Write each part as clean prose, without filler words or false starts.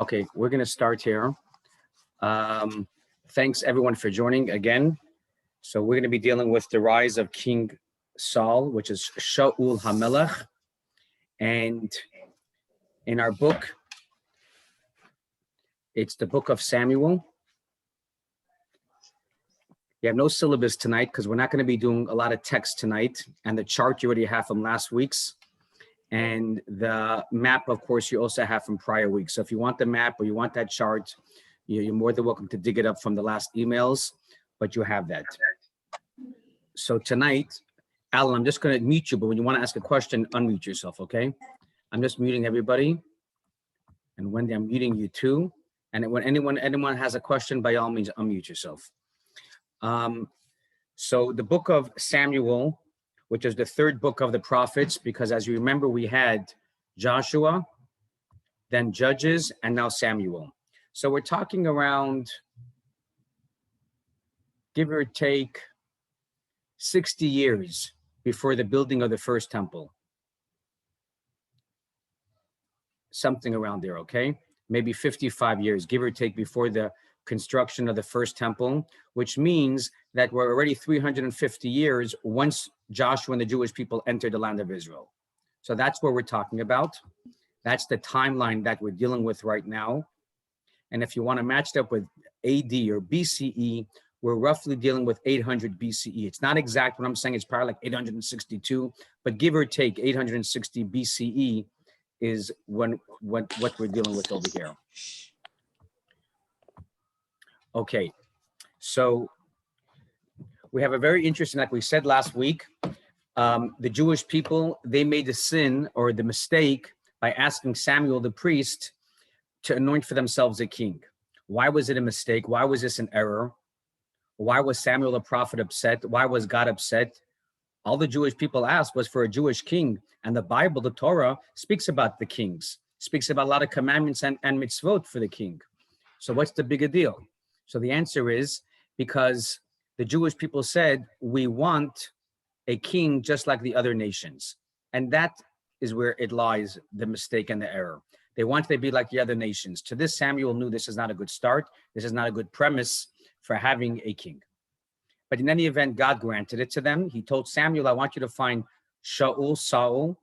Okay, we're going to start here. Thanks everyone for joining again. So we're going to be dealing with the rise of King Saul, which is Shaul HaMelech. And in our book, it's the book of Samuel. You have no syllabus tonight because we're not going to be doing a lot of text tonight. And the chart you already have from last week's. And the map, of course, you also have from prior weeks. So if you want the map or you want that chart, you're more than welcome to dig it up from the last emails, but you have that. So tonight, Alan, I'm just going to mute you, but when you want to ask a question, unmute yourself, okay? I'm just muting everybody. And Wendy, I'm muting you too. And when anyone has a question, by all means, unmute yourself. So the book of Samuel, which is the third book of the prophets, because as you remember, we had Joshua, then Judges, and now Samuel. So we're talking around, give or take, 60 years before the building of the first temple. Something around there, okay? Maybe 55 years, give or take, before the construction of the first temple, which means that we're already 350 years once Joshua and the Jewish people entered the land of Israel. So that's what we're talking about. That's the timeline that we're dealing with right now. And if you want to match it up with AD or BCE, we're roughly dealing with 800 BCE. It's not exact what I'm saying, it's probably like 862, but give or take 860 BCE is what we're dealing with over here. Okay, so we have a very interesting, like we said last week, the Jewish people, they made the sin or the mistake by asking Samuel the priest to anoint for themselves a king. Why was it a mistake? Why was this an error? Why was Samuel the prophet upset? Why was God upset? All the Jewish people asked was for a Jewish king. And the Bible, the Torah, speaks about the kings, speaks about a lot of commandments and mitzvot for the king. So what's the bigger deal? So the answer is because the Jewish people said, we want a king just like the other nations. And that is where it lies, the mistake and the error. They wanted to be like the other nations. To this, Samuel knew this is not a good start. This is not a good premise for having a king. But in any event, God granted it to them. He told Samuel, I want you to find Saul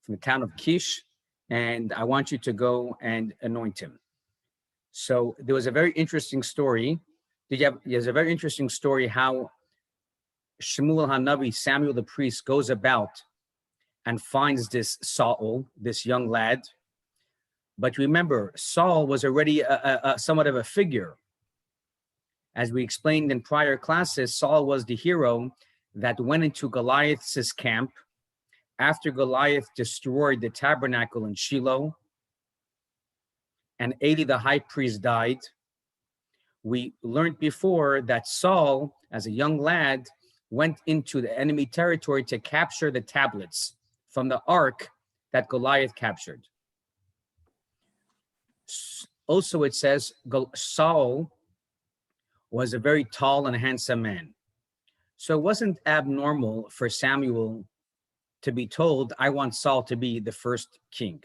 from the town of Kish, and I want you to go and anoint him. So there was a very interesting story. There's a very interesting story how Shmuel HaNavi, Samuel the priest, goes about and finds this Saul, this young lad. But remember, Saul was already somewhat of a figure. As we explained in prior classes, Saul was the hero that went into Goliath's camp after Goliath destroyed the tabernacle in Shiloh and Eli the high priest died. We learned before that Saul, as a young lad, went into the enemy territory to capture the tablets from the ark that Goliath captured. Also, it says Saul was a very tall and handsome man. So it wasn't abnormal for Samuel to be told, I want Saul to be the first king.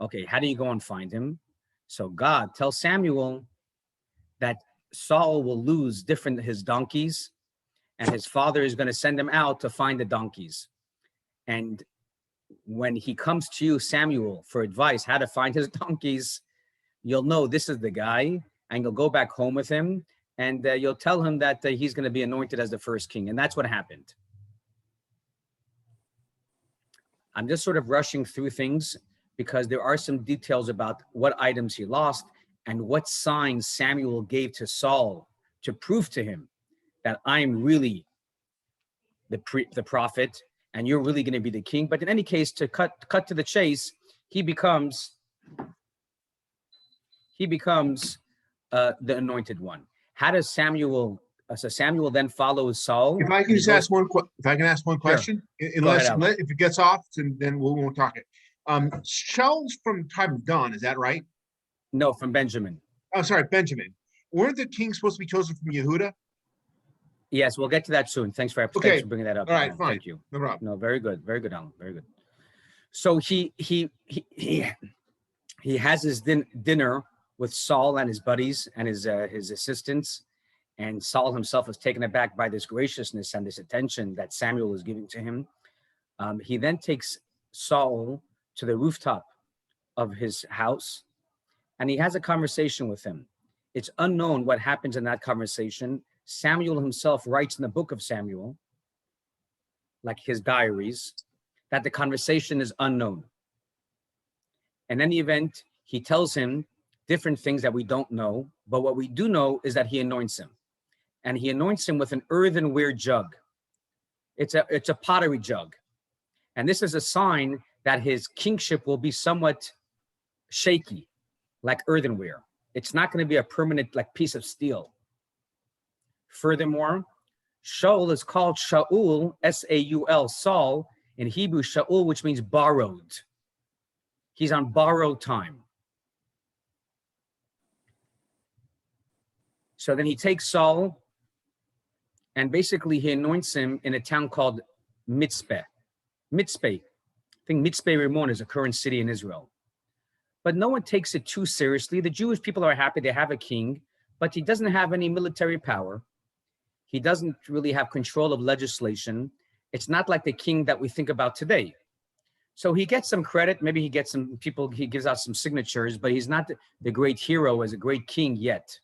Okay, how do you go and find him? So God tells Samuel that Saul will lose his donkeys, and his father is going to send him out to find the donkeys. And when he comes to you, Samuel, for advice, how to find his donkeys, you'll know this is the guy, and you'll go back home with him, and you'll tell him that he's going to be anointed as the first king. And that's what happened. I'm just sort of rushing through things because there are some details about what items he lost and what signs Samuel gave to Saul to prove to him that I'm really the prophet and you're really going to be the king. But in any case, to cut to the chase, he becomes the anointed one. How does Samuel? So Samuel then follows Saul. If I can just ask one, if I can ask one question, sure. Unless if it gets off, then we won't talk it. Shaul's from tribe of Dan, is that right? No, from Benjamin. Oh, sorry, Benjamin. Weren't the kings supposed to be chosen from Yehuda? Yes, we'll get to that soon. Thanks for bringing that up. All right, Alan. fine. Thank you. No problem. No, very good, Alan. Very good. So he he has his dinner with Saul and his buddies and his assistants. And Saul himself is taken aback by this graciousness and this attention that Samuel is giving to him. He then takes Saul to the rooftop of his house, and he has a conversation with him. It's unknown what happens in that conversation. Samuel himself writes in the book of Samuel, like his diaries, that the conversation is unknown. In any event, he tells him different things that we don't know, but what we do know is that he anoints him. And he anoints him with an earthenware jug. It's a pottery jug. And this is a sign that his kingship will be somewhat shaky, like earthenware. It's not going to be a permanent like piece of steel. Furthermore, Shaul is called Shaul, S-A-U-L, Saul, in Hebrew, Shaul, which means borrowed. He's on borrowed time. So then he takes Saul, and basically he anoints him in a town called Mitzpeh. Mitzpeh. I think Mitzpeh Ramon is a current city in Israel. But no one takes it too seriously. The Jewish people are happy they have a king, but he doesn't have any military power. He doesn't really have control of legislation. It's not like the king that we think about today. So he gets some credit. Maybe he gets some people, he gives out some signatures, but he's not the great hero as a great king yet.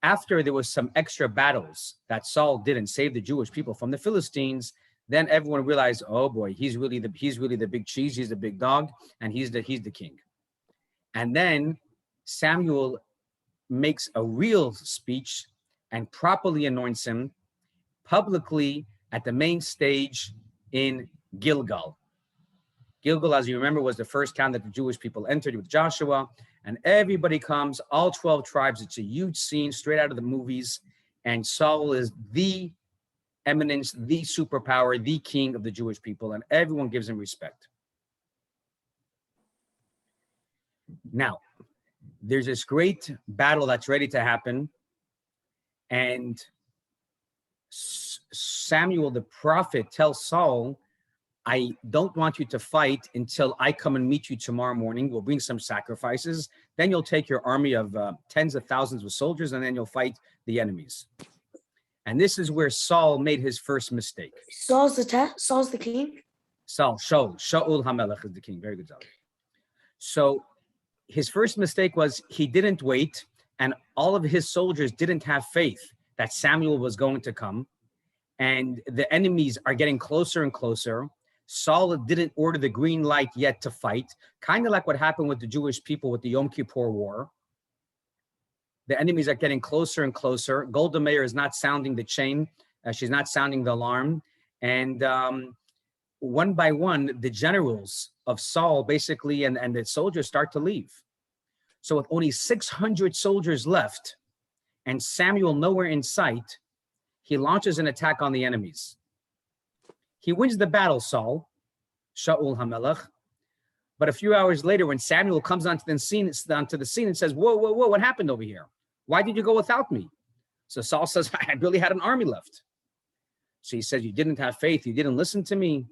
After there was some extra battles that Saul did and saved the Jewish people from the Philistines, then everyone realized, oh boy, he's really the big cheese, he's the big dog, and he's the king. And then Samuel makes a real speech and properly anoints him publicly at the main stage in Gilgal. Gilgal, as you remember, was the first town that the Jewish people entered with Joshua, and everybody comes, all 12 tribes. It's a huge scene straight out of the movies, and Saul is the eminence, the superpower, the king of the Jewish people, and everyone gives him respect. Now, there's this great battle that's ready to happen, and Samuel the prophet tells Saul, I don't want you to fight until I come and meet you tomorrow morning. We'll bring some sacrifices. Then you'll take your army of tens of thousands of soldiers, and then you'll fight the enemies. And this is where Saul made his first mistake. Saul's the king? Shaul HaMelech is the king. Very good job. So his first mistake was he didn't wait, and all of his soldiers didn't have faith that Samuel was going to come. And the enemies are getting closer and closer. Saul didn't order the green light yet to fight, kind of like what happened with the Jewish people with the Yom Kippur War. The enemies are getting closer and closer. Golda Meir is not sounding the chain. She's not sounding the alarm. And one by one, the generals of Saul basically and the soldiers start to leave. So with only 600 soldiers left and Samuel nowhere in sight, he launches an attack on the enemies. He wins the battle, Saul, Shaul HaMelech. But a few hours later, when Samuel comes onto the scene and says, whoa, what happened over here? Why did you go without me? So Saul says, I barely had an army left. So he says, you didn't have faith. You didn't listen to me.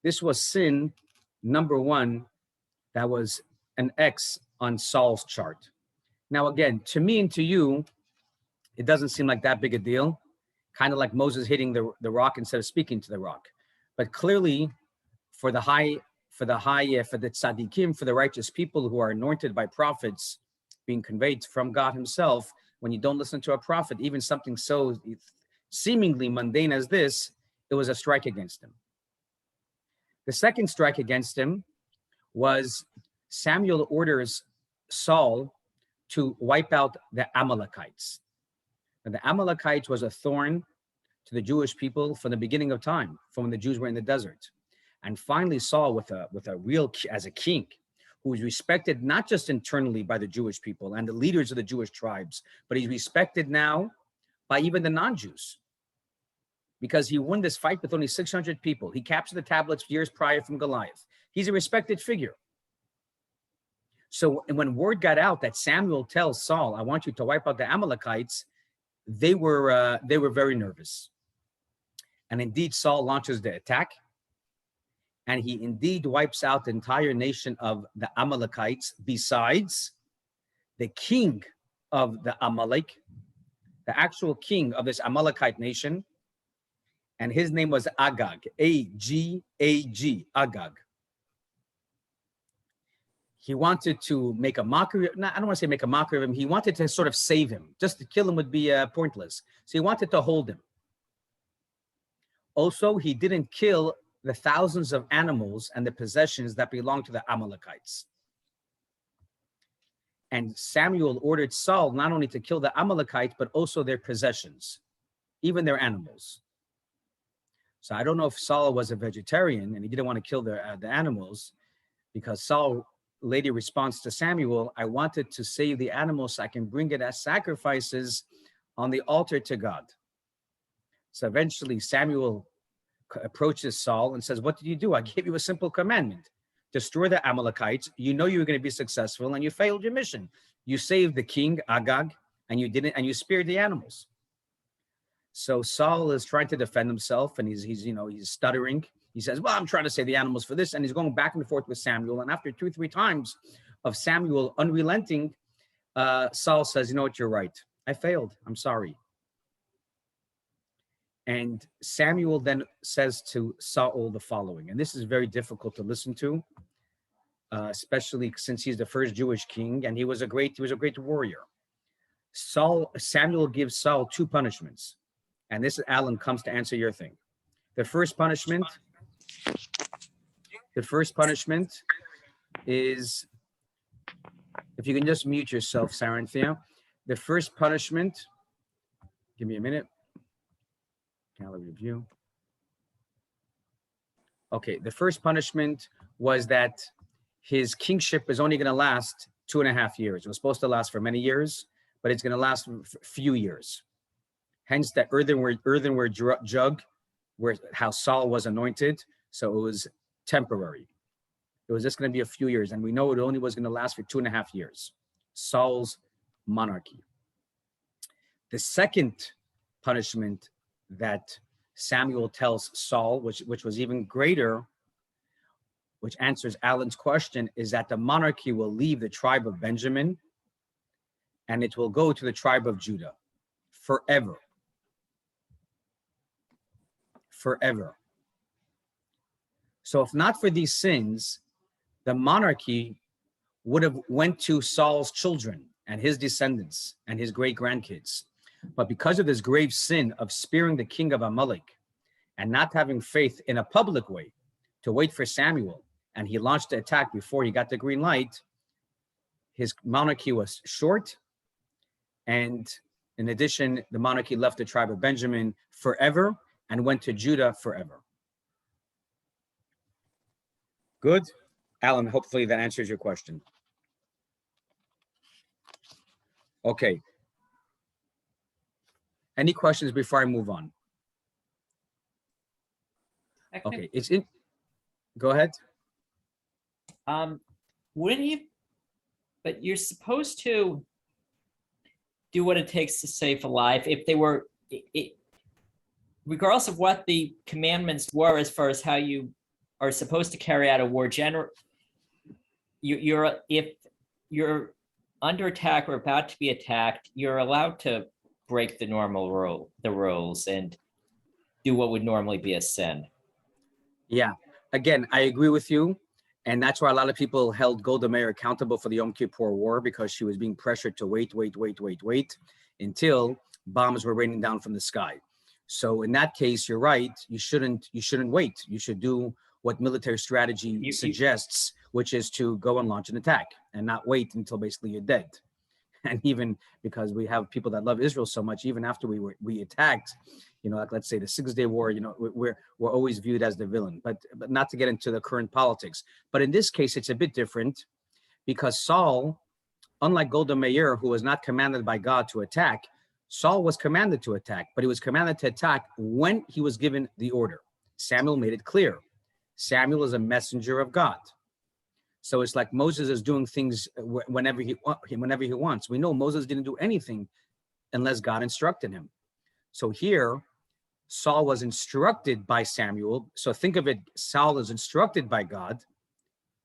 This was sin number one. That was an X on Saul's chart. Now, again, to me and to you, it doesn't seem like that big a deal. Kind of like Moses hitting the rock instead of speaking to the rock. But clearly, for the tzaddikim, for the righteous people who are anointed by prophets, being conveyed from God himself, when you don't listen to a prophet, even something so seemingly mundane as this, it was a strike against him. The second strike against him was Samuel orders Saul to wipe out the Amalekites. And the Amalekites was a thorn to the Jewish people from the beginning of time, from when the Jews were in the desert. And finally Saul, with a real, as a king, who was respected not just internally by the Jewish people and the leaders of the Jewish tribes, but he's respected now by even the non-Jews, because he won this fight with only 600 people. He captured the tablets years prior from Goliath. He's a respected figure. So when word got out that Samuel tells Saul, I want you to wipe out the Amalekites, they were very nervous. And indeed, Saul launches the attack. and he indeed wipes out the entire nation of the Amalekites, besides the king of the Amalek, the actual king of this Amalekite nation, and his name was Agag, A-G-A-G, Agag. He wanted to make a mockery, I don't want to say make a mockery of him, he wanted to sort of save him. Just to kill him would be pointless. So he wanted to hold him. Also, he didn't kill the thousands of animals and the possessions that belonged to the Amalekites. And Samuel ordered Saul not only to kill the Amalekites, but also their possessions, even their animals. So I don't know if Saul was a vegetarian and he didn't want to kill the animals, because Saul later responds to Samuel, I wanted to save the animals so I can bring it as sacrifices on the altar to God. So eventually Samuel approaches Saul and says, what did you do? I gave you a simple commandment. Destroy the Amalekites. You know you were going to be successful and you failed your mission. You saved the king, Agag, and you didn't, and you spared the animals. So Saul is trying to defend himself, and he's stuttering. He says, well, I'm trying to save the animals for this. And he's going back and forth with Samuel. And after 2-3 times of Samuel unrelenting, Saul says, you know what, you're right. I failed. I'm sorry. And Samuel then says to Saul the following, and this is very difficult to listen to, especially since he's the first Jewish king, and he was a great warrior. Samuel gives Saul 2 punishments, and this, Alan, comes to answer your thing. The first punishment is, if you can just mute yourself, Saranthea. The first punishment, give me a minute. Gallery review. Okay, the first punishment was that his kingship is only going to last 2.5 years. It was supposed to last for many years, but it's going to last a few years. Hence that earthenware jug, where how Saul was anointed. So it was temporary. It was just going to be a few years, and we know it only was going to last for 2.5 years. Saul's monarchy. The second punishment that Samuel tells Saul, which was even greater, which answers Alan's question, is that the monarchy will leave the tribe of Benjamin and it will go to the tribe of Judah forever. Forever. So if not for these sins, the monarchy would have went to Saul's children and his descendants and his great-grandkids. But because of this grave sin of sparing the king of Amalek and not having faith in a public way to wait for Samuel, and he launched the attack before he got the green light, his monarchy was short. And in addition, the monarchy left the tribe of Benjamin forever and went to Judah forever. Good. Alan, hopefully that answers your question. Okay. Any questions before I move on? Okay, it's in. Go ahead. Wouldn't you? But you're supposed to do what it takes to save a life. If they were, regardless of what the commandments were, as far as how you are supposed to carry out a war, if you're under attack or about to be attacked, you're allowed to break the rules and do what would normally be a sin. Yeah. Again, I agree with you. And that's why a lot of people held Golda Meir accountable for the Yom Kippur War, because she was being pressured to wait until bombs were raining down from the sky. So in that case, you're right. You shouldn't wait. You should do what military strategy suggests, which is to go and launch an attack and not wait until basically you're dead. And even because we have people that love Israel so much, even after we attacked, like let's say the 6-Day War, we're always viewed as the villain, but not to get into the current politics. But in this case, it's a bit different, because Saul, unlike Golda Meir, who was not commanded by God to attack, Saul was commanded to attack, but he was commanded to attack when he was given the order. Samuel made it clear. Samuel is a messenger of God. So it's like Moses is doing things whenever he wants. We know Moses didn't do anything unless God instructed him. So here, Saul was instructed by Samuel. So think of it, Saul is instructed by God,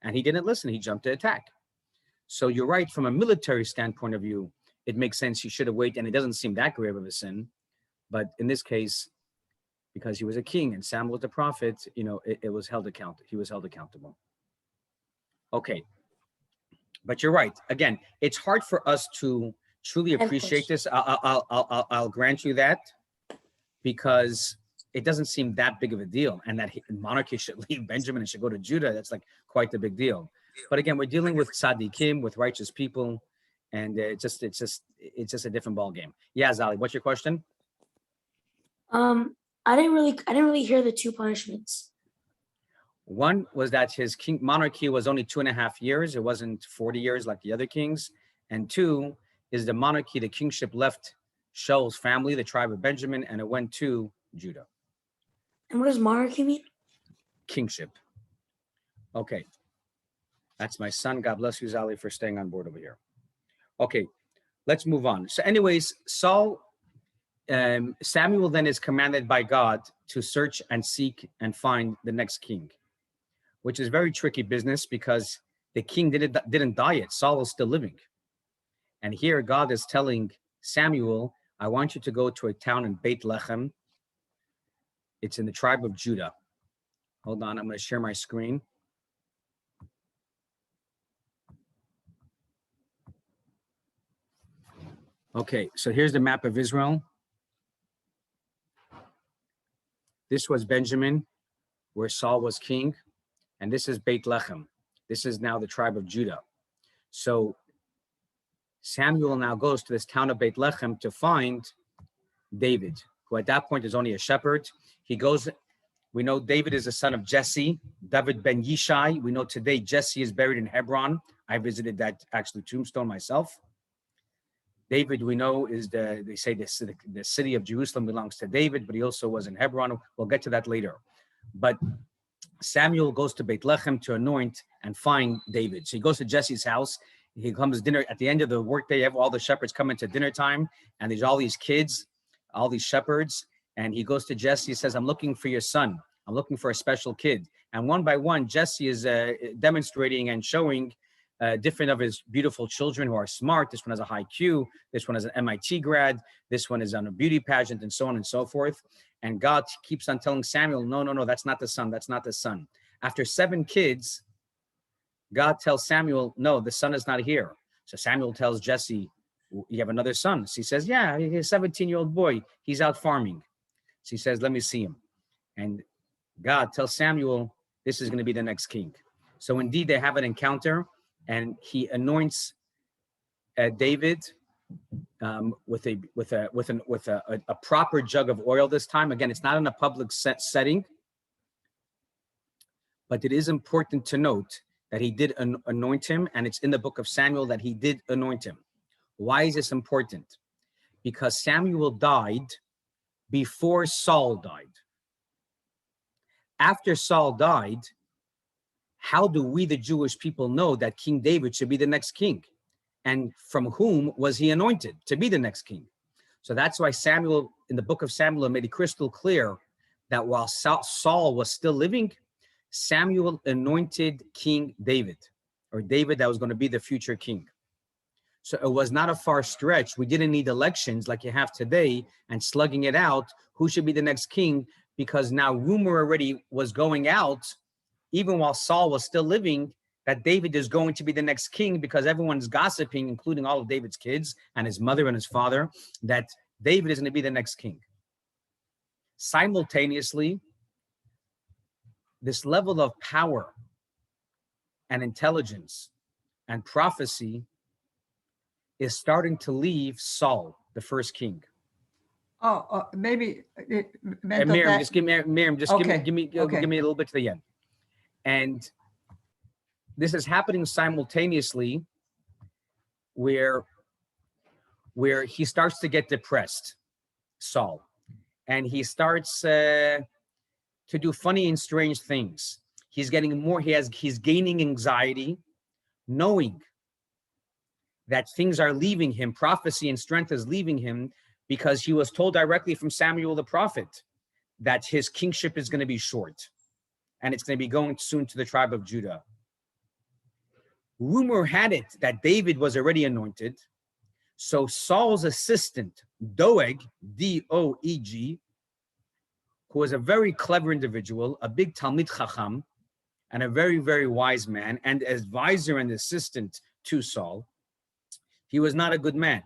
and he didn't listen. He jumped to attack. So you're right, from a military standpoint of view, it makes sense. He should have waited, and it doesn't seem that grave of a sin. But in this case, because he was a king and Samuel was the prophet, it was held account. He was held accountable. Okay. But you're right. Again, it's hard for us to truly Of appreciate course. this. I'll grant you that, because it doesn't seem that big of a deal, and that monarchy should leave Benjamin and should go to Judah. That's like quite the big deal. But again, we're dealing with tzaddikim, with righteous people, and it's just a different ball game. Yeah, Zali, what's your question? I didn't really hear the two punishments. One was that his monarchy was only 2.5 years. It wasn't 40 years like the other kings. And two is the monarchy, the kingship left Shaul's family, the tribe of Benjamin, and it went to Judah. And what does monarchy mean? Kingship. Okay. That's my son. God bless you, Zali, for staying on board over here. Okay, let's move on. So anyways, Samuel then is commanded by God to search and seek and find the next king, which is very tricky business because the king didn't die yet. Saul is still living. And here God is telling Samuel, I want you to go to a town in Bethlehem. It's in the tribe of Judah. Hold on, I'm going to share my screen. Okay, so here's the map of Israel. This was Benjamin, where Saul was king. And this is Bethlehem. This is now the tribe of Judah. So Samuel now goes to this town of Bethlehem to find David, who at that point is only a shepherd. He goes, we know David is the son of Jesse, David ben Yishai. We know today Jesse is buried in Hebron. I visited that actually tombstone myself. David, we know, is they say the city of Jerusalem belongs to David, but he also was in Hebron. We'll get to that later. But Samuel goes to Bethlehem to anoint and find David. So he goes to Jesse's house. He comes to dinner at the end of the workday. All the shepherds come into dinner time, and there's all these kids, all these shepherds. And he goes to Jesse. He says, I'm looking for your son. I'm looking for a special kid. And one by one, Jesse is demonstrating and showing different of his beautiful children who are smart. This one has a high Q. This one has an MIT grad. This one is on a beauty pageant, and so on and so forth. And God keeps on telling Samuel, no, that's not the son. That's not the son. After 7 kids, God tells Samuel, no, the son is not here. So Samuel tells Jesse, you have another son. So he says, yeah, he's a 17-year-old boy. He's out farming. So he says, let me see him. And God tells Samuel, this is going to be the next king. So indeed, they have an encounter, and he anoints David with a proper jug of oil this time. Again, it's not in a public setting, but it is important to note that he did anoint him, and it's in the book of Samuel that he did anoint him. Why is this important? Because Samuel died before Saul died. After Saul died, how do we, the Jewish people, know that King David should be the next king? And from whom was he anointed to be the next king? So that's why Samuel, in the book of Samuel, made it crystal clear that while Saul was still living, Samuel anointed King David, or David that was going to be the future king. So it was not a far stretch. We didn't need elections like you have today and slugging it out, who should be the next king, because now rumor already was going out, even while Saul was still living, that David is going to be the next king, because everyone's gossiping, including all of David's kids and his mother and his father, that David is going to be the next king. Simultaneously, this level of power and intelligence and prophecy is starting to leave Saul, the first king. Maybe it meant Miriam, that. just give me, Miriam, just Okay, give me a okay. little bit to the end. And this is happening simultaneously where he starts to get depressed, Saul, and he starts to do funny and strange things. He's getting more, he's gaining anxiety, knowing that things are leaving him, prophecy and strength is leaving him, because he was told directly from Samuel the prophet that his kingship is going to be short and it's going to be going soon to the tribe of Judah. Rumor had it that David was already anointed. So Saul's assistant, Doeg, D-O-E-G, who was a very clever individual, a big Talmid Chacham, and a very, very wise man, and advisor and assistant to Saul, he was not a good man.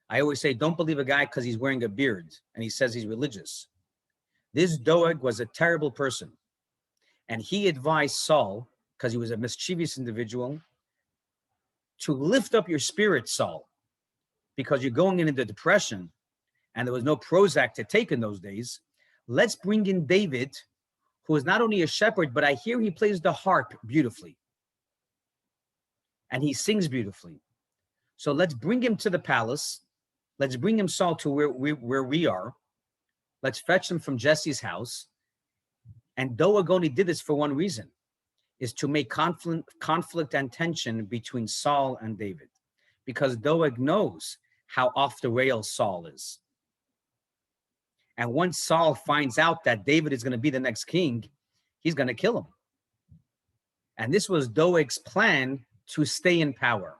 I always say, don't believe a guy because he's wearing a beard and he says he's religious. This Doeg was a terrible person. And he advised Saul, because he was a mischievous individual, to lift up your spirit, Saul, because you're going into depression and there was no Prozac to take in those days. Let's bring in David, who is not only a shepherd, but I hear he plays the harp beautifully. And he sings beautifully. So let's bring him to the palace. Let's bring him, Saul, to where we are. Let's fetch him from Jesse's house. And Doeg only did this for one reason, is to make conflict and tension between Saul and David. Because Doeg knows how off the rails Saul is. And once Saul finds out that David is going to be the next king, he's going to kill him. And this was Doeg's plan to stay in power.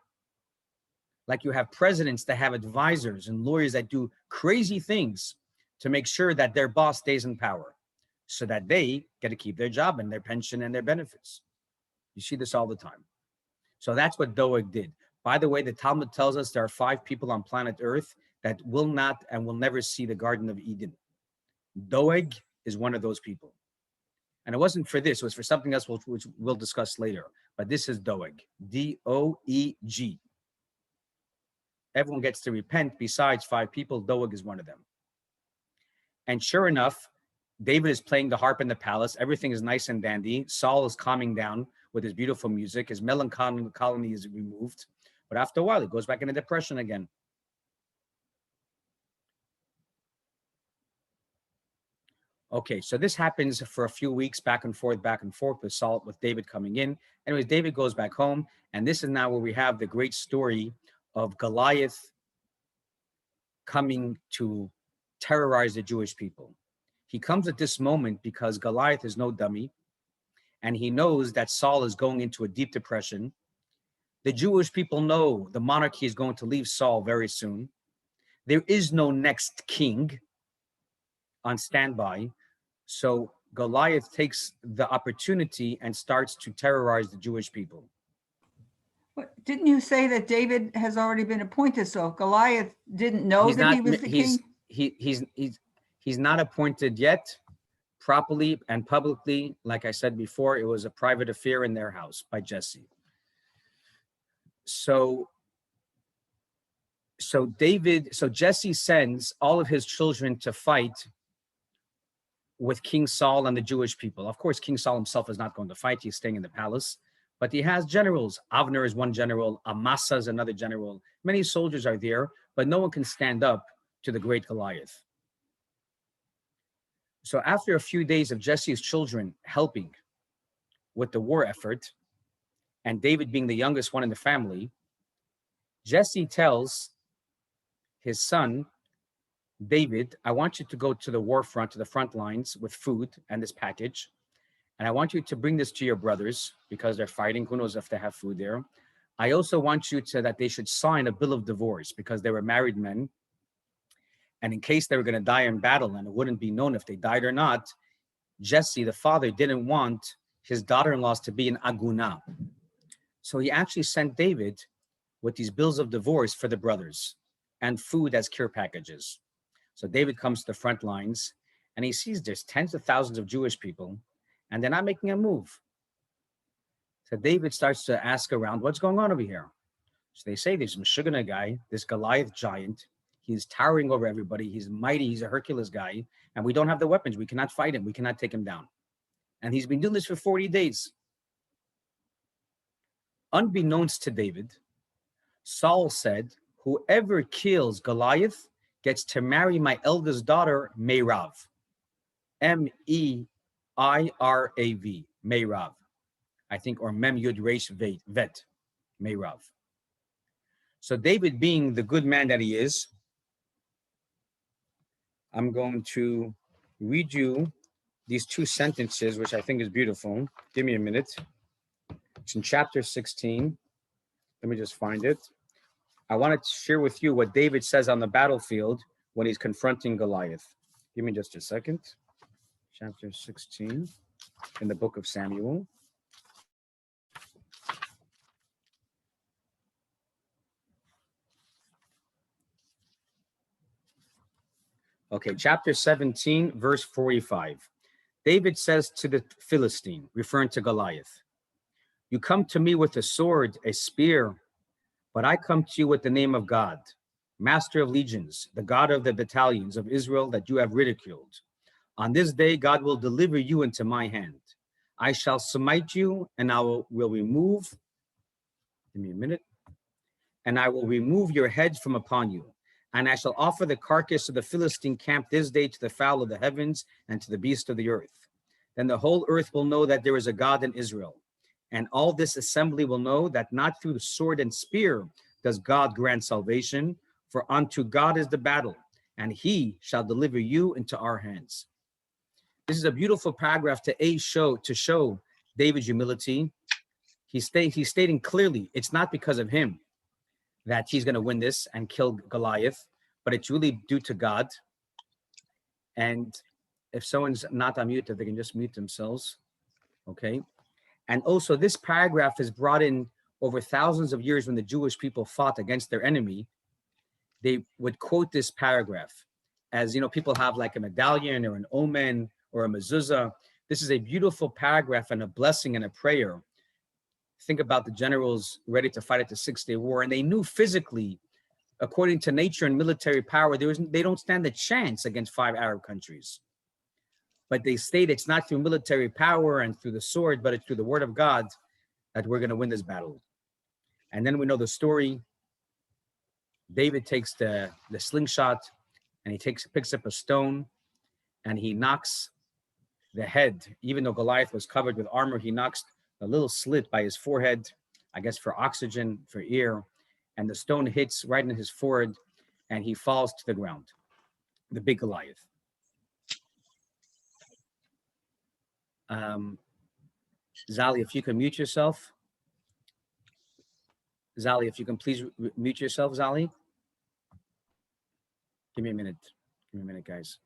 Like you have presidents that have advisors and lawyers that do crazy things to make sure that their boss stays in power so that they get to keep their job and their pension and their benefits. You see this all the time. So that's what Doeg did. By the way, the Talmud tells us there are 5 people on planet Earth that will not and will never see the Garden of Eden. Doeg is one of those people. And it wasn't for this, it was for something else, which we'll discuss later. But this is Doeg, D-O-E-G. Everyone gets to repent besides 5 people. Doeg is one of them. And sure enough, David is playing the harp in the palace. Everything is nice and dandy. Saul is calming down with his beautiful music. His melancholy is removed. But after a while, he goes back into depression again. Okay, so this happens for a few weeks, back and forth with Saul, with David coming in. Anyways, David goes back home. And this is now where we have the great story of Goliath coming to terrorize the Jewish people. He comes at this moment because Goliath is no dummy, and he knows that Saul is going into a deep depression. The Jewish people know the monarchy is going to leave Saul very soon. There is no next king on standby. So Goliath takes the opportunity and starts to terrorize the Jewish people. But didn't you say that David has already been appointed? So if Goliath didn't know that he was the king? He's not appointed yet properly and publicly. Like I said before, it was a private affair in their house by Jesse. So Jesse sends all of his children to fight with King Saul and the Jewish people. Of course, King Saul himself is not going to fight. He's staying in the palace. But he has generals. Avner is one general. Amasa is another general. Many soldiers are there, but no one can stand up to the great Goliath. So after a few days of Jesse's children helping with the war effort, and David being the youngest one in the family, Jesse tells his son, David, I want you to go to the war front, to the front lines with food and this package. And I want you to bring this to your brothers because they're fighting. Who knows if they have food there. I also want you to, that they should sign a bill of divorce because they were married men. And in case they were going to die in battle and it wouldn't be known if they died or not, Jesse, the father, didn't want his daughter-in-laws to be an aguna. So he actually sent David with these bills of divorce for the brothers and food as care packages. So David comes to the front lines and he sees there's tens of thousands of Jewish people and they're not making a move. So David starts to ask around, what's going on over here? So they say there's a Meshuggah guy, this Goliath giant. He's towering over everybody. He's mighty. He's a Hercules guy. And we don't have the weapons. We cannot fight him. We cannot take him down. And he's been doing this for 40 days. Unbeknownst to David, Saul said, whoever kills Goliath gets to marry my eldest daughter, Meirav. M-E-I-R-A-V, Meirav. I think, or Mem Yud Resh Vet, Meirav. So David, being the good man that he is, I'm going to read you these two sentences, which I think is beautiful. Give me a minute. It's in chapter 16. Let me just find it. I want to share with you what David says on the battlefield when he's confronting Goliath. Give me just a second. Chapter 16 in the book of Samuel. Okay, chapter 17, verse 45. David says to the Philistine, referring to Goliath, "You come to me with a sword, a spear, but I come to you with the name of God, Master of legions, the God of the battalions of Israel that you have ridiculed. On this day, God will deliver you into my hand. I shall smite you, and I will remove, give me a minute, and I will remove your heads from upon you. And I shall offer the carcass of the Philistine camp this day to the fowl of the heavens and to the beast of the earth. Then the whole earth will know that there is a God in Israel. And all this assembly will know that not through the sword and spear does God grant salvation, for unto God is the battle, and he shall deliver you into our hands." This is a beautiful paragraph to show David's humility. He's stating clearly it's not because of him that he's going to win this and kill Goliath, but it's really due to God. And if someone's not unmuted, they can just mute themselves. Okay. And also this paragraph is brought in over thousands of years when the Jewish people fought against their enemy. They would quote this paragraph as, people have like a medallion or an omen or a mezuzah. This is a beautiful paragraph and a blessing and a prayer. Think about the generals ready to fight at the 6-day war, and they knew physically, according to nature and military power, they don't stand a chance against 5 Arab countries. But they state it's not through military power and through the sword, but it's through the word of God that we're going to win this battle. And then we know the story. David takes the slingshot and he picks up a stone and he knocks the head. Even though Goliath was covered with armor, he knocks a little slit by his forehead, I guess for oxygen, for air, and the stone hits right in his forehead and he falls to the ground, the big Goliath. Zali, if you can mute yourself. Zali, if you can please mute yourself, Zali. Give me a minute. Give me a minute, guys.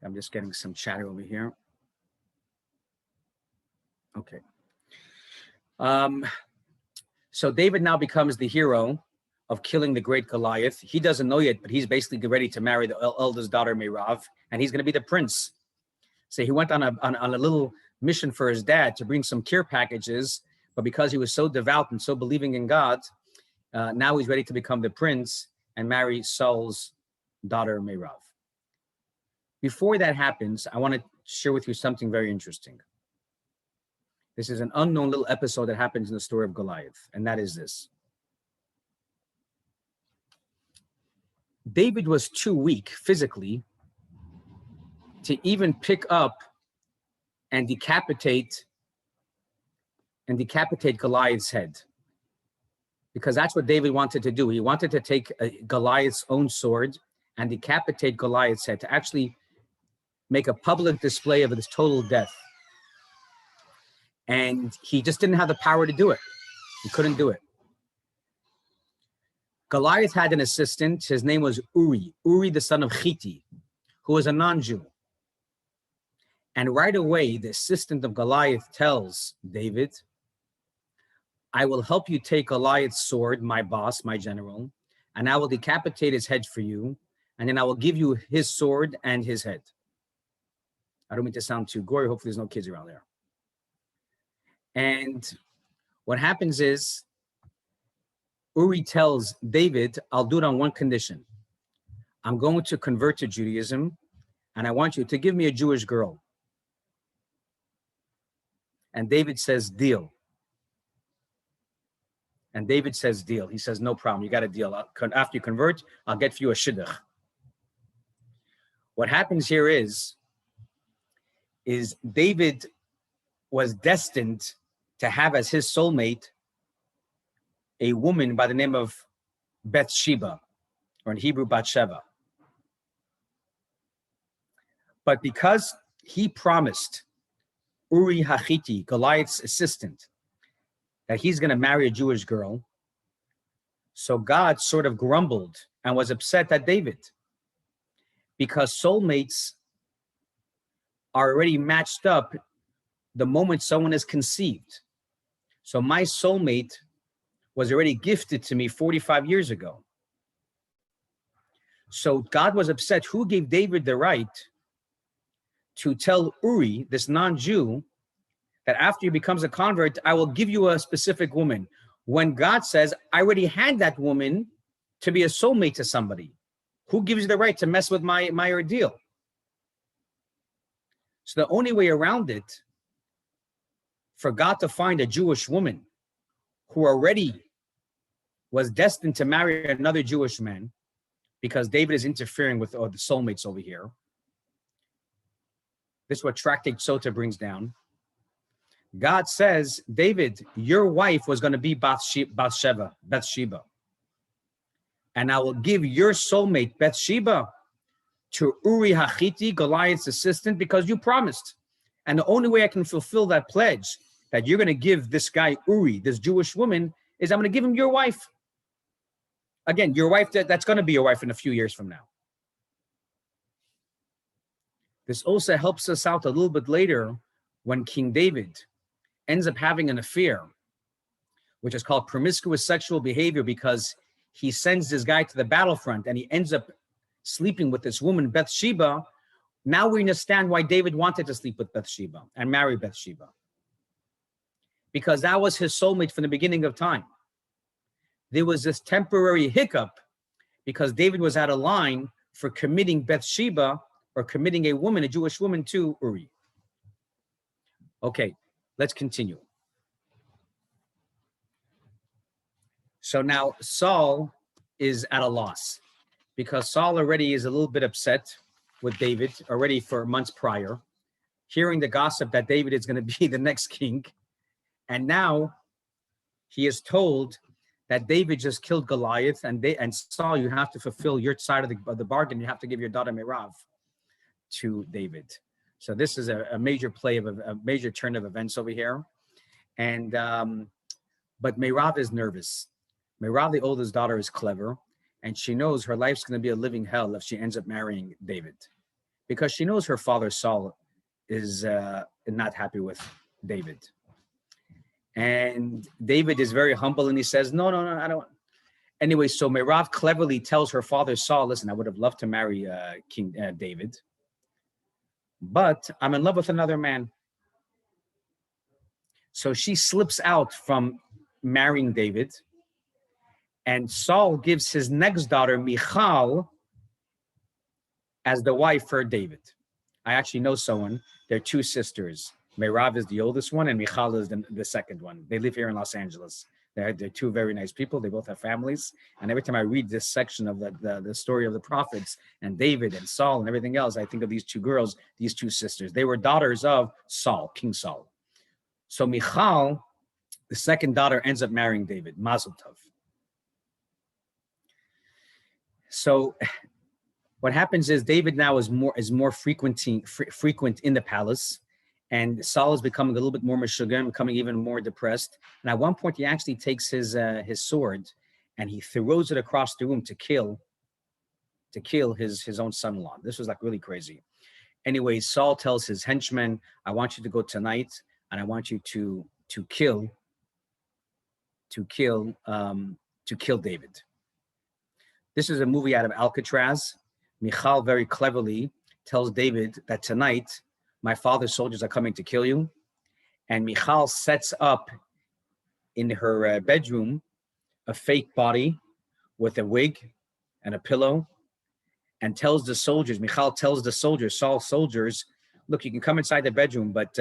I'm just getting some chatter over here. Okay. So David now becomes the hero of killing the great Goliath. He doesn't know yet, but he's basically ready to marry the eldest daughter, Merav, and he's going to be the prince. So he went on a little mission for his dad to bring some care packages, but because he was so devout and so believing in God, now he's ready to become the prince and marry Saul's daughter, Merav. Before that happens, I want to share with you something very interesting. This is an unknown little episode that happens in the story of Goliath, and that is this. David was too weak physically to even pick up and decapitate Goliath's head, because that's what David wanted to do. He wanted to take Goliath's own sword and decapitate Goliath's head, to actually make a public display of his total death. And he just didn't have the power to do it. He couldn't do it. Goliath had an assistant. His name was Uri the son of Chiti, who was a non-Jew. And right away, the assistant of Goliath tells David, "I will help you take Goliath's sword, my boss, my general, and I will decapitate his head for you, and then I will give you his sword and his head." I don't mean to sound too gory. Hopefully there's no kids around there. And what happens is Uri tells David, "I'll do it on one condition. I'm going to convert to Judaism, and I want you to give me a Jewish girl." And David says, "Deal." And David says, "Deal." He says, "No problem. You got a deal. After you convert, I'll get for you a shidduch." What happens here is David was destined to have as his soulmate a woman by the name of Bathsheba, or in Hebrew, Bathsheba. But because he promised Uri Hachiti, Goliath's assistant, that he's going to marry a Jewish girl, so God sort of grumbled and was upset at David, because soulmates are already matched up the moment someone is conceived. So my soulmate was already gifted to me 45 years ago. So God was upset. Who gave David the right to tell Uri, this non-Jew, that after he becomes a convert, I will give you a specific woman, when God says, I already had that woman to be a soulmate to somebody? Who gives you the right to mess with my ordeal? So the only way around it, for God to find a Jewish woman who already was destined to marry another Jewish man, because David is interfering with the soulmates over here. This is what Tractate Sota brings down. God says, David, your wife was going to be Bathsheba, and I will give your soulmate Bathsheba to Uri Hachiti, Goliath's assistant, because you promised. And the only way I can fulfill that pledge that you're going to give this guy Uri, this Jewish woman, is I'm going to give him your wife. Again, your wife, that's going to be your wife in a few years from now. This also helps us out a little bit later when King David ends up having an affair, which is called promiscuous sexual behavior, because he sends this guy to the battlefront and he ends up sleeping with this woman, Bathsheba. Now we understand why David wanted to sleep with Bathsheba and marry Bathsheba, because that was his soulmate from the beginning of time. There was this temporary hiccup because David was out of line for committing Bathsheba, or committing a woman, a Jewish woman, to Uri. Okay, let's continue. So now Saul is at a loss, because Saul already is a little bit upset with David already for months prior, hearing the gossip that David is going to be the next king. And now he is told that David just killed Goliath, and Saul, you have to fulfill your side of the bargain. You have to give your daughter Merav to David. So this is a major play of a major turn of events over here. And but Merav is nervous. Merav, the oldest daughter, is clever, and she knows her life's going to be a living hell if she ends up marrying David, because she knows her father Saul is not happy with David. And David is very humble, and he says, no, I don't. Anyway, so Merav cleverly tells her father Saul, listen, I would have loved to marry King David, but I'm in love with another man. So she slips out from marrying David, and Saul gives his next daughter, Michal, as the wife for David. I actually know someone. They're two sisters. Merav is the oldest one, and Michal is the second one. They live here in Los Angeles. They're two very nice people. They both have families. And every time I read this section of the story of the prophets and David and Saul and everything else, I think of these two girls, these two sisters. They were daughters of Saul, King Saul. So Michal, the second daughter, ends up marrying David, Mazel Tov. So what happens is David now is more frequent in the palace. And Saul is becoming a little bit more meshuggah, becoming even more depressed. And at one point, he actually takes his sword and he throws it across the room to kill his own son-in-law. This was like really crazy. Anyway, Saul tells his henchmen, I want you to go tonight, and I want you to kill David. This is a movie out of Alcatraz. Michal very cleverly tells David that tonight, my father's soldiers are coming to kill you. And Michal sets up in her bedroom a fake body with a wig and a pillow, and tells the soldiers, Michal tells the soldiers, Saul's soldiers, look, you can come inside the bedroom, but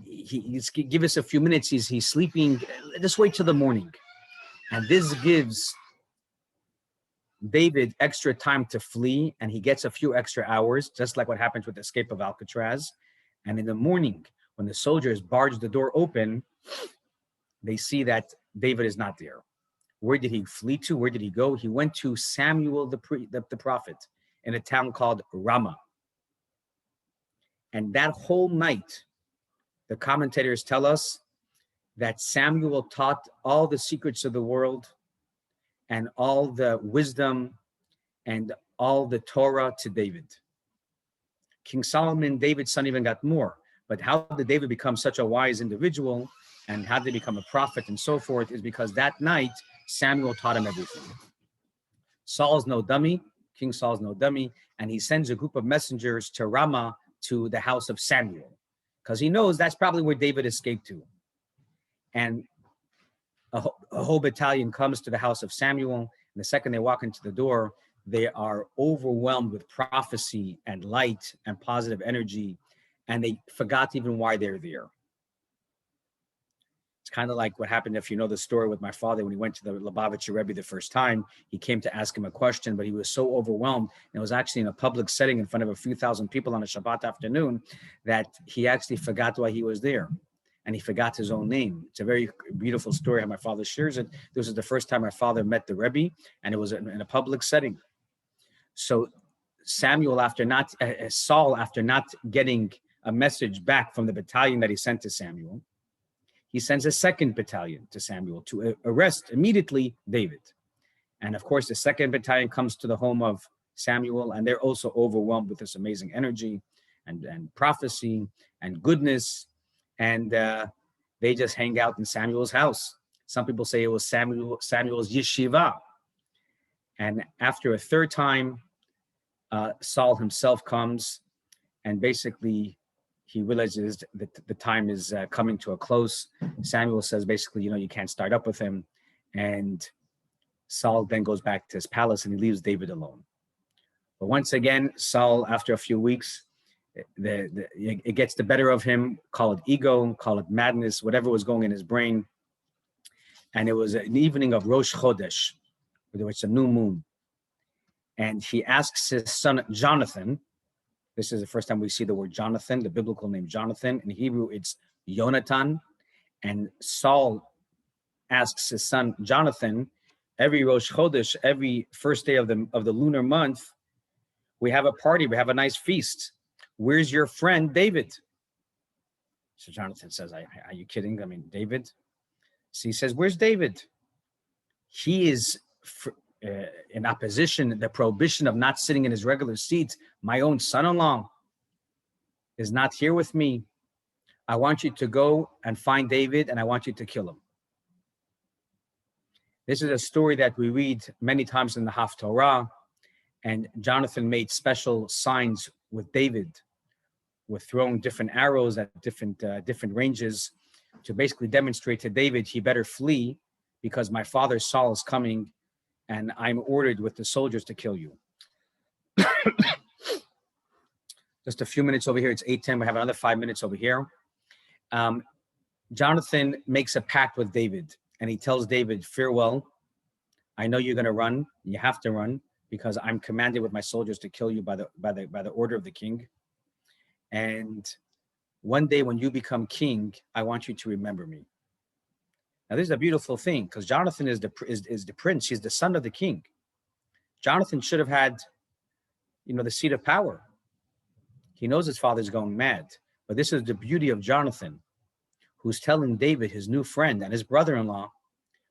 give us a few minutes. He's sleeping. Just wait till the morning. And this gives David extra time to flee, and he gets a few extra hours, just like what happens with the escape of Alcatraz. And in the morning, when the soldiers barge the door open, they see that David is not there. Where did he flee to? Where did he go? He went to Samuel the prophet in a town called Ramah. And that whole night, the commentators tell us that Samuel taught all the secrets of the world and all the wisdom and all the Torah to David. King Solomon, David's son, even got more. But how did David become such a wise individual and how did he become a prophet and so forth is because that night, Samuel taught him everything. Saul's no dummy, King Saul's no dummy, and he sends a group of messengers to Ramah to the house of Samuel because he knows that's probably where David escaped to. And a whole battalion comes to the house of Samuel, and the second they walk into the door, they are overwhelmed with prophecy and light and positive energy, and they forgot even why they're there. It's kind of like what happened, if you know the story, with my father when he went to the Lubavitcher Rebbe the first time. He came to ask him a question, but he was so overwhelmed, and it was actually in a public setting in front of a few thousand people on a Shabbat afternoon, that he actually forgot why he was there. And he forgot his own name. It's a very beautiful story how my father shares it. This was the first time my father met the Rebbe, and it was in a public setting. So Saul, after not getting a message back from the battalion that he sent to Samuel, he sends a second battalion to Samuel to arrest immediately David. And of course, the second battalion comes to the home of Samuel, and they're also overwhelmed with this amazing energy and prophecy and goodness. And they just hang out in Samuel's house. Some people say it was Samuel's yeshiva. And after a third time, Saul himself comes, and basically he realizes that the time is coming to a close. Samuel says, basically, you can't start up with him. And Saul then goes back to his palace and he leaves David alone. But once again, Saul, after a few weeks, it gets the better of him, call it ego, call it madness, whatever was going in his brain. And it was an evening of Rosh Chodesh, which is a new moon. And he asks his son Jonathan, this is the first time we see the word Jonathan, the biblical name Jonathan. In Hebrew, it's Yonatan. And Saul asks his son Jonathan, every Rosh Chodesh, every first day of the lunar month, we have a party, we have a nice feast. Where's your friend David? So Jonathan says, are you kidding? I mean, David? So he says, where's David? He is in opposition, the prohibition of not sitting in his regular seat. My own son-in-law is not here with me. I want you to go and find David, and I want you to kill him. This is a story that we read many times in the Haftorah, and Jonathan made special signs with David, with throwing different arrows at different ranges to basically demonstrate to David he better flee because my father Saul is coming and I'm ordered with the soldiers to kill you. Just a few minutes over here. It's 8:10. We have another 5 minutes over here. Jonathan makes a pact with David and he tells David, farewell. I know you're going to run. You have to run because I'm commanded with my soldiers to kill you by the order of the king. And one day when you become king, I want you to remember me. Now, this is a beautiful thing because Jonathan is the prince. He's the son of the king. Jonathan should have had, the seat of power. He knows his father's going mad. But this is the beauty of Jonathan, who's telling David, his new friend and his brother-in-law,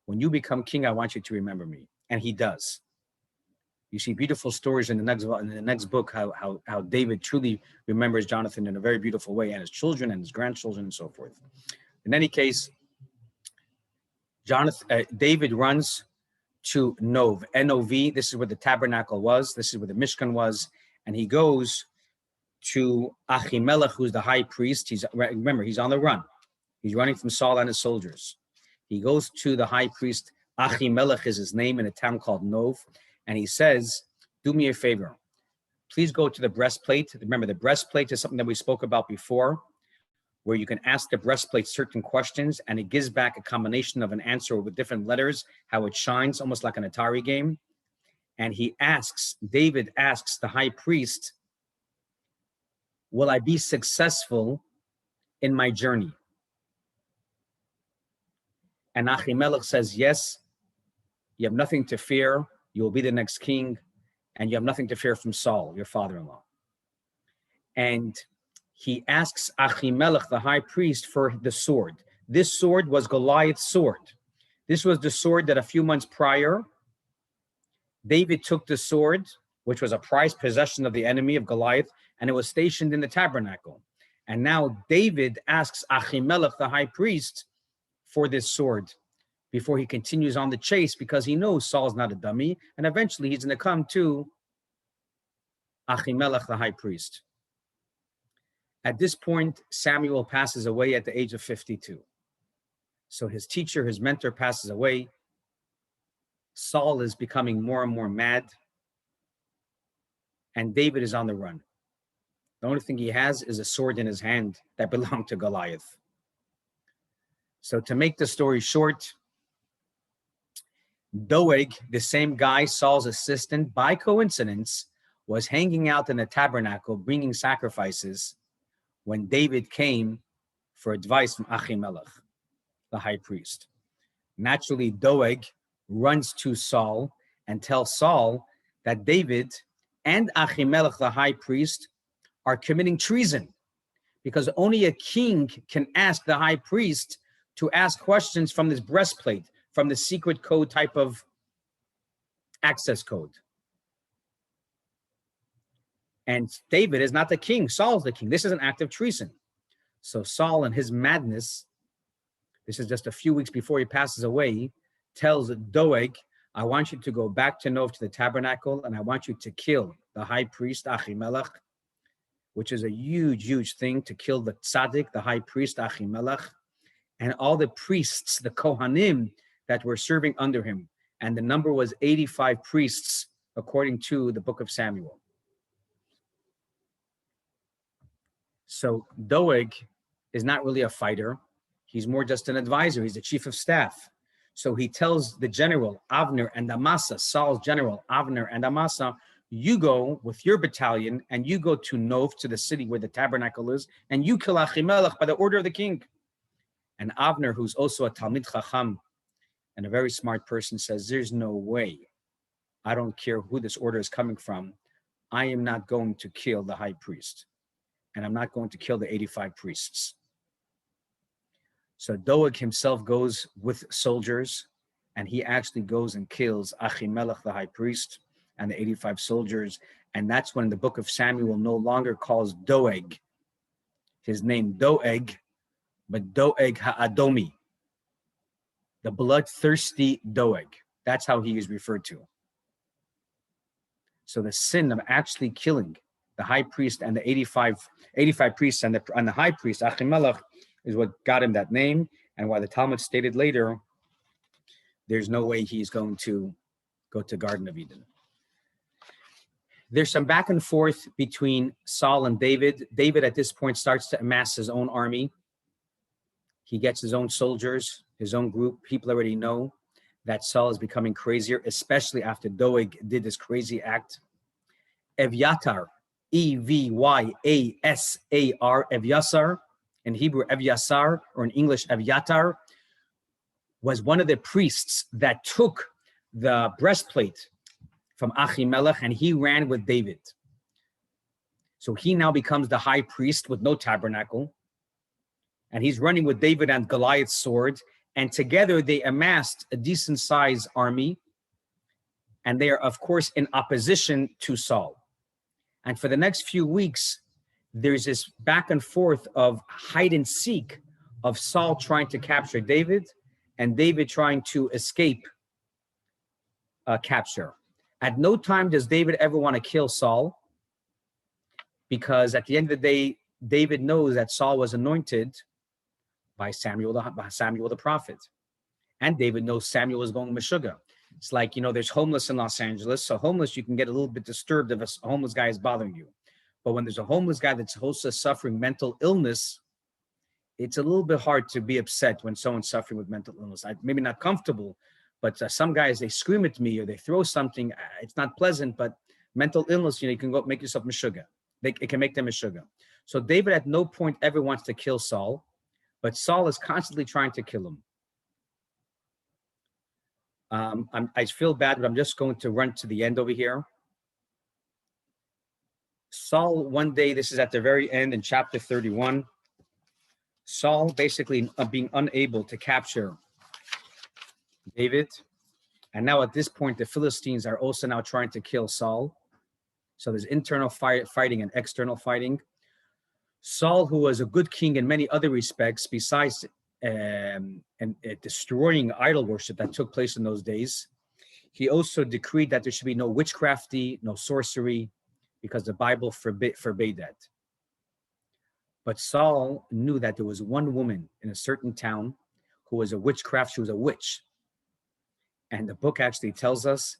when you become king, I want you to remember me. And he does. You see beautiful stories in the next book, how David truly remembers Jonathan in a very beautiful way, and his children and his grandchildren and so forth. In any case, David runs to Nov, N-O-V. This is where the tabernacle was. This is where the Mishkan was. And he goes to Achimelech, who's the high priest. Remember, he's on the run. He's running from Saul and his soldiers. He goes to the high priest. Achimelech is his name, in a town called Nov. And he says, do me a favor. Please go to the breastplate. Remember, the breastplate is something that we spoke about before, where you can ask the breastplate certain questions and it gives back a combination of an answer with different letters, how it shines, almost like an Atari game. And David asks the high priest, will I be successful in my journey? And Achimelech says, yes, you have nothing to fear. You will be the next king, and you have nothing to fear from Saul, your father-in-law. And he asks Achimelech, the high priest, for the sword. This sword was Goliath's sword. This was the sword that a few months prior, David took the sword, which was a prized possession of the enemy of Goliath, and it was stationed in the tabernacle. And now David asks Achimelech, the high priest, for this sword before he continues on the chase, because he knows Saul's not a dummy, and eventually he's going to come to Achimelech, the high priest. At this point, Samuel passes away at the age of 52. So his teacher, his mentor, passes away. Saul is becoming more and more mad, and David is on the run. The only thing he has is a sword in his hand that belonged to Goliath. So to make the story short, Doeg, the same guy, Saul's assistant, by coincidence, was hanging out in the tabernacle bringing sacrifices when David came for advice from Achimelech, the high priest. Naturally, Doeg runs to Saul and tells Saul that David and Achimelech, the high priest, are committing treason, because only a king can ask the high priest to ask questions from this breastplate, from the secret code type of access code. And David is not the king, Saul's the king. This is an act of treason. So Saul, in his madness, this is just a few weeks before he passes away, tells Doeg, I want you to go back to Nov to the tabernacle, and I want you to kill the high priest Achimelech, which is a huge, huge thing, to kill the tzaddik, the high priest Achimelech, and all the priests, the Kohanim, that were serving under him. And the number was 85 priests, according to the book of Samuel. So Doeg is not really a fighter. He's more just an advisor. He's the chief of staff. So he tells the general, Avner and Amasa, Saul's general, Avner and Amasa, you go with your battalion and you go to Nov, to the city where the tabernacle is, and you kill Achimelech by the order of the king. And Avner, who's also a Talmid Chacham and a very smart person, says, there's no way. I don't care who this order is coming from. I am not going to kill the high priest, and I'm not going to kill the 85 priests. So Doeg himself goes with soldiers, and he actually goes and kills Achimelech, the high priest, and the 85 soldiers. And that's when the book of Samuel no longer calls Doeg his name Doeg, but Doeg Ha'adomi, the bloodthirsty Doeg. That's how he is referred to. So the sin of actually killing the high priest and the 85 priests and the high priest, Achimelech, is what got him that name, and why the Talmud stated later, there's no way he's going to go to Garden of Eden. There's some back and forth between Saul and David. David at this point starts to amass his own army. He gets his own soldiers, his own group. People already know that Saul is becoming crazier, especially after Doeg did this crazy act. Evyatar, Evyasar, Evyasar, in Hebrew Evyasar, or in English Evyatar, was one of the priests that took the breastplate from Achimelech, and he ran with David. So he now becomes the high priest with no tabernacle, and he's running with David and Goliath's sword, and together they amassed a decent sized army, and they are, of course, in opposition to Saul. And for the next few weeks, there's this back and forth of hide and seek of Saul trying to capture David and David trying to escape capture. At no time does David ever want to kill Saul, because at the end of the day, David knows that Saul was anointed by Samuel the prophet. And David knows Samuel is going Meshuggah. It's like, there's homeless in Los Angeles. So homeless, you can get a little bit disturbed if a homeless guy is bothering you. But when there's a homeless guy that's also suffering mental illness, it's a little bit hard to be upset when someone's suffering with mental illness. Maybe not comfortable, but some guys, they scream at me or they throw something. It's not pleasant, but mental illness, you can go make yourself Meshuggah. It can make them Meshuggah. So David at no point ever wants to kill Saul, but Saul is constantly trying to kill him. I feel bad, but I'm just going to run to the end over here. Saul, one day, this is at the very end in chapter 31, Saul basically being unable to capture David. And now at this point, the Philistines are also now trying to kill Saul. So there's internal fighting and external fighting. Saul, who was a good king in many other respects, besides destroying idol worship that took place in those days, he decreed that there should be no witchcrafty, no sorcery, because the Bible forbade that. But Saul knew that there was one woman in a certain town who was a witchcraft. She was a witch. And the book actually tells us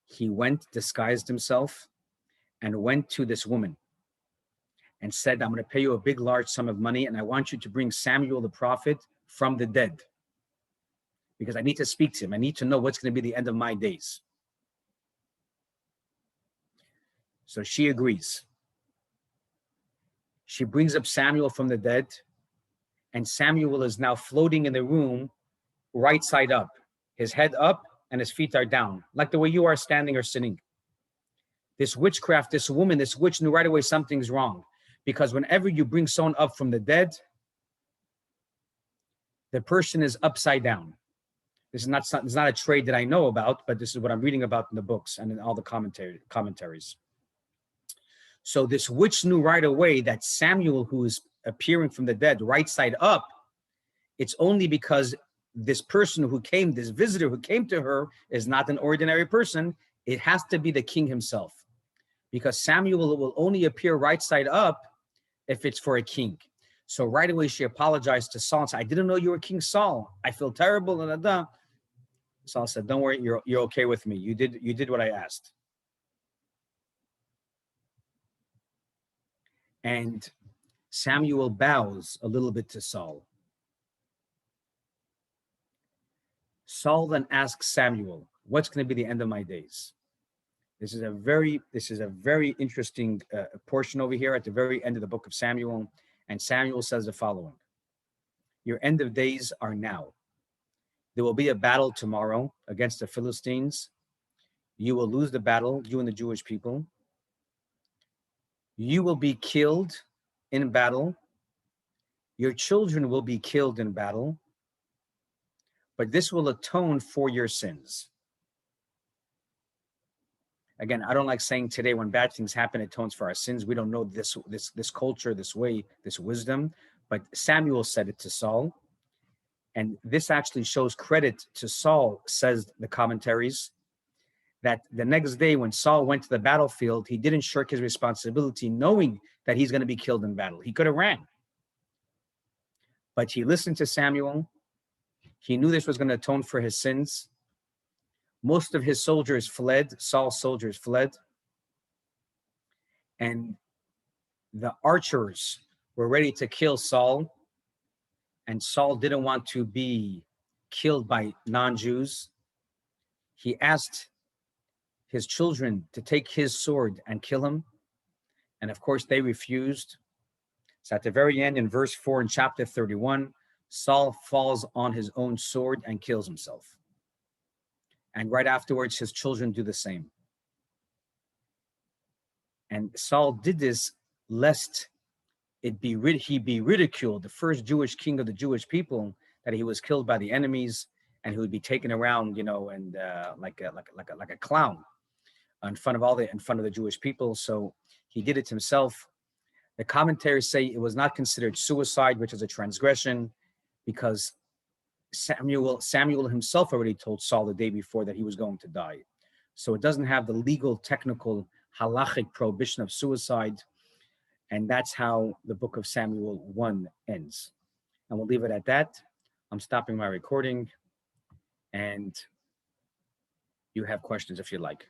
he went, disguised himself, and went to this woman and said, I'm going to pay you a big, large sum of money, and I want you to bring Samuel the prophet from the dead, because I need to speak to him. I need to know what's going to be the end of my days. So she agrees. She brings up Samuel from the dead, and Samuel is now floating in the room, right side up, his head up and his feet are down, like the way you are standing or sitting. This witchcraft, this woman, this witch knew right away something's wrong, because whenever you bring someone up from the dead, the person is upside down. This is not a trade that I know about, but this is what I'm reading about in the books and in all the commentaries. So this witch knew right away that Samuel, who is appearing from the dead, right side up, it's only because this person who came, this visitor who came to her, is not an ordinary person. It has to be the king himself, because Samuel will only appear right side up if it's for a king. So right away she apologized to Saul and said, I didn't know you were King Saul. I feel terrible. Saul said, don't worry, you're okay with me. You did what I asked. And Samuel bows a little bit to Saul. Saul then asks Samuel, what's going to be the end of my days? This is a very interesting portion over here at the very end of the book of Samuel. And Samuel says the following: your end of days are now. There will be a battle tomorrow against the Philistines. You will lose the battle, you and the Jewish people. You will be killed in battle. Your children will be killed in battle. But this will atone for your sins. Again, I don't like saying today when bad things happen, it atones for our sins. We don't know this culture, this way, this wisdom. But Samuel said it to Saul. And this actually shows credit to Saul, says the commentaries, that the next day when Saul went to the battlefield, he didn't shirk his responsibility, knowing that he's going to be killed in battle. He could have ran. But he listened to Samuel. He knew this was going to atone for his sins. Most of his soldiers fled. Saul's soldiers fled. And the archers were ready to kill Saul. And Saul didn't want to be killed by non-Jews. He asked his children to take his sword and kill him. And of course, they refused. So at the very end, in verse 4 in chapter 31, Saul falls on his own sword and kills himself. And right afterwards, his children do the same. And Saul did this lest he be ridiculed, the first Jewish king of the Jewish people, that he was killed by the enemies and he would be taken around, and like a clown in front of the Jewish people. So he did it himself. The commentaries say it was not considered suicide, which is a transgression, because Samuel himself already told Saul the day before that he was going to die. So it doesn't have the legal, technical, halachic prohibition of suicide. And that's how the book of Samuel 1 ends. And we'll leave it at that. I'm stopping my recording. And you have questions if you like.